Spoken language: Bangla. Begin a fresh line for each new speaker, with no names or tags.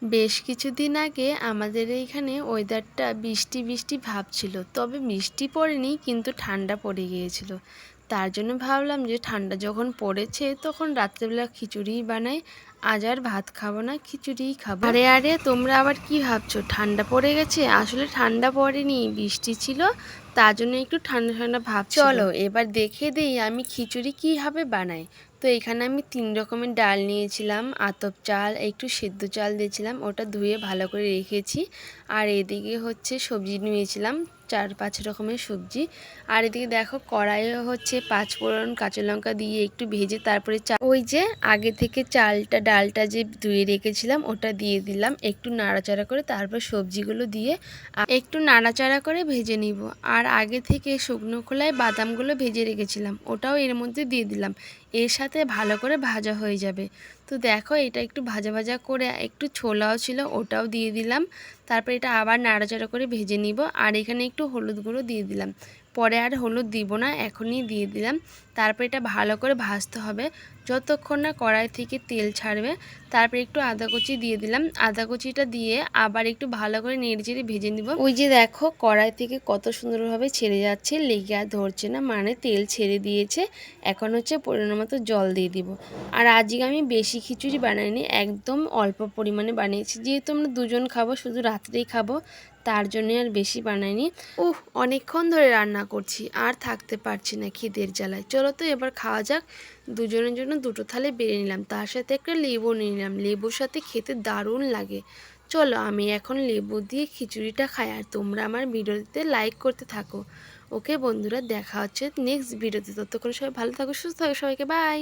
বেশ কিছুদিন আগে আমাদের এইখানে ওয়েদারটা বৃষ্টি বৃষ্টি ভাব ছিল, তবে বৃষ্টি পড়েনি কিন্তু ঠান্ডা পড়ে গিয়েছিল। তার জন্য ভাবলাম যে ঠান্ডা যখন পড়েছে তখন রাত্রেবেলা খিচুড়িই বানাই। আজ আর ভাত খাবো না, খিচুড়িই খাবো। আরে আরে, তোমরা আবার কি ভাবছো ঠান্ডা পড়ে গেছে? আসলে ঠান্ডা পড়েনি, বৃষ্টি ছিল, তার জন্য একটু ঠান্ডা ঠান্ডা ভাব ছিল। চলো এবার দেখে দিই আমি খিচুড়ি কীভাবে বানাই। তো এখানে আমি 3 রকমের ডাল নিয়েছিলাম, আতপ চাল, একটু সেদ্ধ চাল দিয়েছিলাম, ওটা ধুয়ে ভালো করে রেখেছি। আর এদিকে হচ্ছে সবজি নিয়েছিলাম 4-5 রকমের সবজি। আর এদিকে দেখো কড়াইয়ে হচ্ছে 5 ফোড়ন কাঁচা লঙ্কা দিয়ে একটু ভেজে তারপরে ওই যে আগে থেকে ডালটা যে ধুয়ে রেখেছিলাম ওটা দিয়ে দিলাম, একটু নাড়াচাড়া করে তারপর সবজিগুলো দিয়ে একটু নাড়াচাড়া করে ভেজে নিব। আর আগে থেকে শুকনো খোলায় বাদামগুলো ভেজে রেখেছিলাম, ওটাও এর মধ্যে দিয়ে দিলাম, এর সাথে ভালো করে ভাজা হয়ে যাবে। তো দেখো এটা একটু ভাজা ভাজা করে একটু ছোলাও ছিল ওটাও দিয়ে দিলাম, তারপর এটা আবার নাড়াচাড়া করে ভেজে নিব। আর এখানে একটু হলুদ গুঁড়ো দিয়ে দিলাম, পরে আর হলুদ দিব না, এখনই দিয়ে দিলাম। তারপর এটা ভালো করে ভাজতে হবে যতক্ষণ না কড়াই থেকে তেল ছাড়বে। তারপর একটু আদা কুচি দিয়ে দিলাম, আদা কুচিটা দিয়ে আবার একটু ভালো করে নেড়েচেড়ে ভেজে নিব। ওই যে দেখো কড়াই থেকে কত সুন্দরভাবে ছেড়ে যাচ্ছে, লেগে আর ধরছে না, মানে তেল ছেড়ে দিয়েছে। এখন হচ্ছে পরিমাণ মতো জল দিয়ে দিব। আর আজকে আমি বেশি খিচুড়ি বানাইনি, একদম অল্প পরিমাণে বানিয়েছি, যেহেতু আমরা দুজন খাবো, শুধু রাত্রেই খাবো, তার জন্য আর বেশি বানাইনি। অনেকক্ষণ ধরে রান্না করছি, আর থাকতে পারছি না খিদের জ্বালায়। চলো তো এবার খাওয়া যাক। দুজনের জন্য দুটো থালে বেড়ে নিলাম, তার সাথে একটা লেবু নিয়ে নিলাম, লেবুর সাথে খেতে দারুণ লাগে। চলো আমি এখন লেবু দিয়ে খিচুড়িটা খাই, আর তোমরা আমার ভিডিওতে লাইক করতে থাকো। ওকে বন্ধুরা, দেখা হচ্ছে নেক্সট ভিডিওতে। ততক্ষণ সবাই ভালো থাকো, সুস্থ থাকো, সবাইকে বাই।